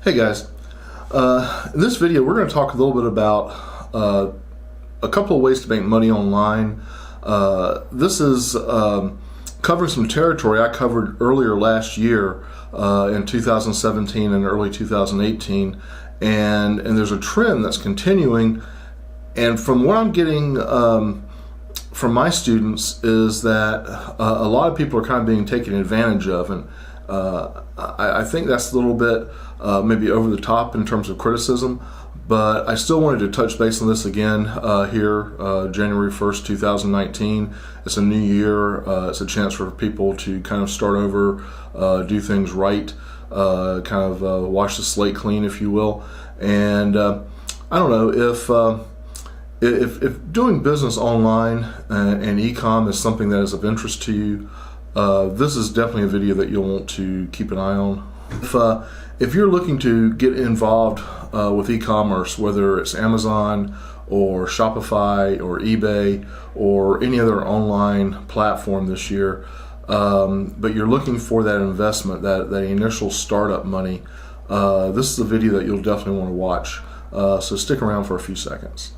Hey guys, in this video we're going to talk a little bit about a couple of ways to make money online. This is covering some territory I covered earlier last year in 2017 and early 2018, and there's a trend that's continuing, and from what I'm getting from my students is that a lot of people are kind of being taken advantage of, and I think that's a little bit maybe over the top in terms of criticism, but I still wanted to touch base on this again here, January 1st, 2019. It's a new year. It's a chance for people to kind of start over, do things right, wash the slate clean, if you will. And I don't know if doing business online and e-com is something that is of interest to you. This is definitely a video that you'll want to keep an eye on. If you're looking to get involved with e-commerce, whether it's Amazon or Shopify or eBay or any other online platform this year, but you're looking for that investment, that initial startup money, this is a video that you'll definitely want to watch. So stick around for a few seconds.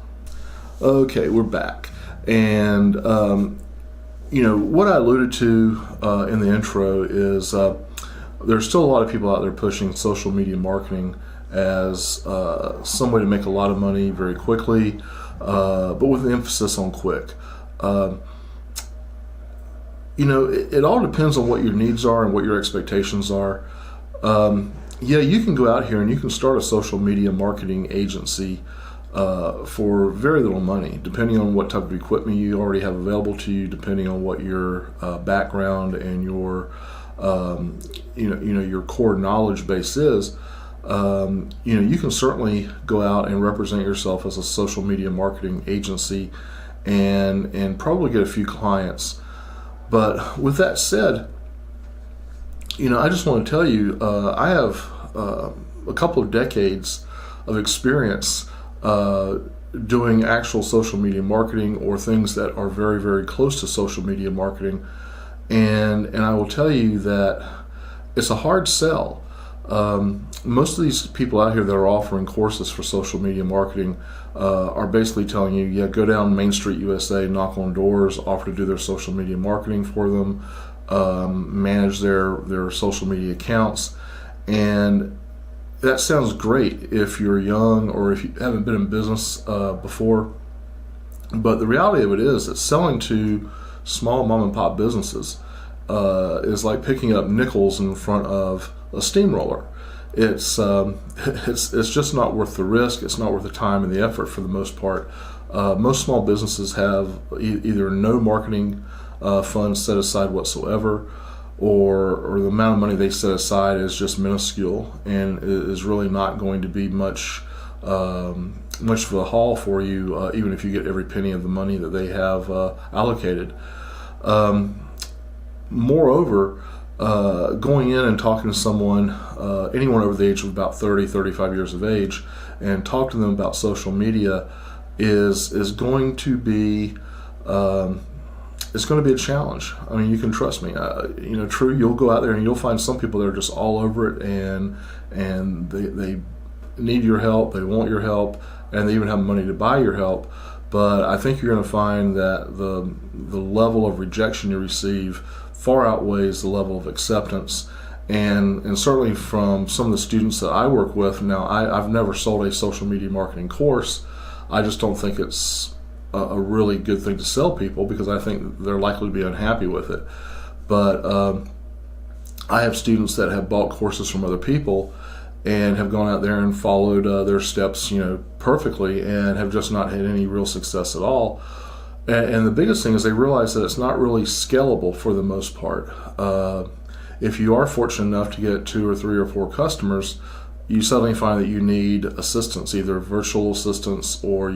Okay, we're back. And what I alluded to in the intro is there's still a lot of people out there pushing social media marketing as some way to make a lot of money very quickly, but with an emphasis on quick. It all depends on what your needs are and what your expectations are. Yeah, you can go out here and you can start a social media marketing agency for very little money, depending on what type of equipment you already have available to you, depending on what your background and your your core knowledge base is. You can certainly go out and represent yourself as a social media marketing agency and probably get a few clients. But with that said, I just want to tell you, I have a couple of decades of experience doing actual social media marketing or things that are very, very close to social media marketing. And I will tell you that it's a hard sell. Most of these people out here that are offering courses for social media marketing are basically telling you, yeah, go down Main Street USA, knock on doors, offer to do their social media marketing for them, manage their social media accounts. And that sounds great if you're young or if you haven't been in business before. But the reality of it is that selling to small mom and pop businesses is like picking up nickels in front of a steamroller. It's just not worth the risk. It's not worth the time and the effort for the most part. Most small businesses have either no marketing funds set aside whatsoever, or the amount of money they set aside is just minuscule and is really not going to be much of a haul for you, even if you get every penny of the money that they have allocated. Moreover, going in and talking to someone, anyone over the age of about 30, 35 years of age, and talk to them about social media is going to be it's going to be a challenge. I mean, you can trust me. True, you'll go out there and you'll find some people that are just all over it, and they need your help, they want your help, and they even have money to buy your help. But I think you're going to find that the level of rejection you receive far outweighs the level of acceptance. And certainly from some of the students that I work with, now I've never sold a social media marketing course. I just don't think it's a really good thing to sell people because I think they're likely to be unhappy with it. But I have students that have bought courses from other people and have gone out there and followed their steps, perfectly, and have just not had any real success at all. And the biggest thing is they realize that it's not really scalable for the most part. If you are fortunate enough to get 2 or 3 or 4 customers, you suddenly find that you need assistance, either virtual assistance or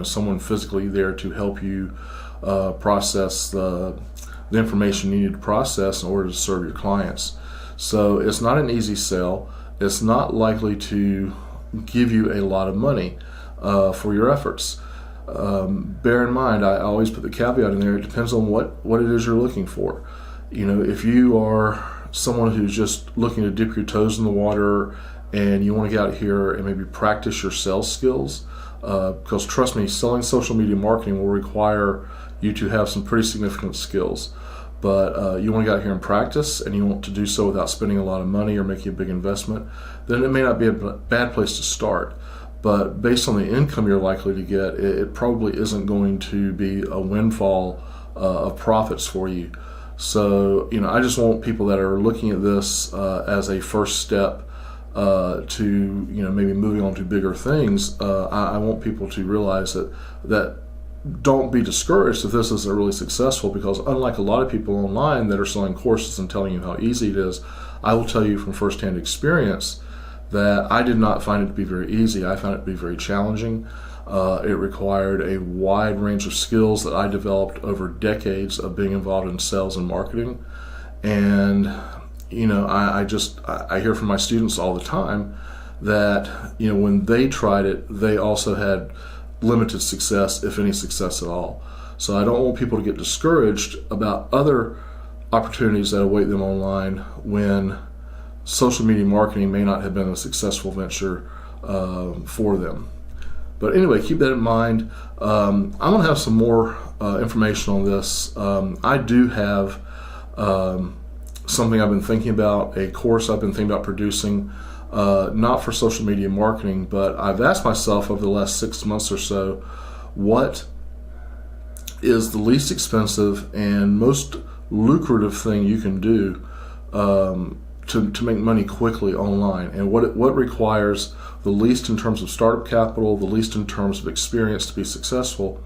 someone physically there to help you process the information you need to process in order to serve your clients. So it's not an easy sell. It's not likely to give you a lot of money for your efforts. Bear in mind, I always put the caveat in there, it depends on what it is you're looking for. If you are someone who's just looking to dip your toes in the water and you want to get out here and maybe practice your sales skills, because trust me, selling social media marketing will require you to have some pretty significant skills. But you want to get out here and practice, and you want to do so without spending a lot of money or making a big investment, then it may not be a bad place to start. But based on the income you're likely to get, it probably isn't going to be a windfall of profits for you. So, I just want people that are looking at this as a first step to, maybe moving on to bigger things. I want people to realize that don't be discouraged if this isn't really successful, because unlike a lot of people online that are selling courses and telling you how easy it is, I will tell you from firsthand experience that I did not find it to be very easy. I found it to be very challenging. It required a wide range of skills that I developed over decades of being involved in sales and marketing. And, I hear from my students all the time that, when they tried it, they also had limited success, if any success at all. So I don't want people to get discouraged about other opportunities that await them online when social media marketing may not have been a successful venture for them. But anyway, keep that in mind. I'm going to have some more information on this. I do have something I've been thinking about, a course I've been thinking about producing, not for social media marketing, but I've asked myself over the last 6 months or so, what is the least expensive and most lucrative thing you can do to make money quickly online, and what requires the least in terms of startup capital, the least in terms of experience to be successful.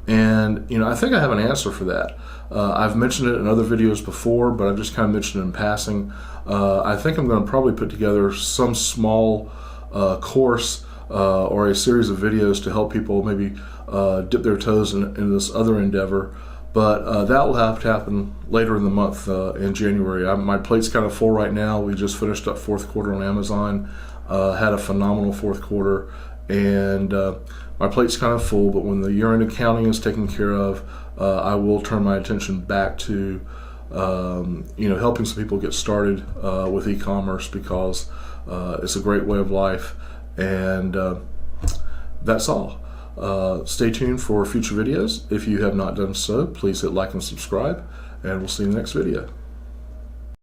And I think I have an answer for that. I've mentioned it in other videos before, but I've just kind of mentioned it in passing. I think I'm going to probably put together some small course or a series of videos to help people maybe dip their toes in this other endeavor. But that will have to happen later in the month, in January. My plate's kind of full right now. We just finished up fourth quarter on Amazon, had a phenomenal fourth quarter, and my plate's kind of full. But when the year-end accounting is taken care of, I will turn my attention back to helping some people get started with e-commerce, because it's a great way of life. And that's all. Stay tuned for future videos. If you have not done so, please hit like and subscribe, and we'll see you in the next video.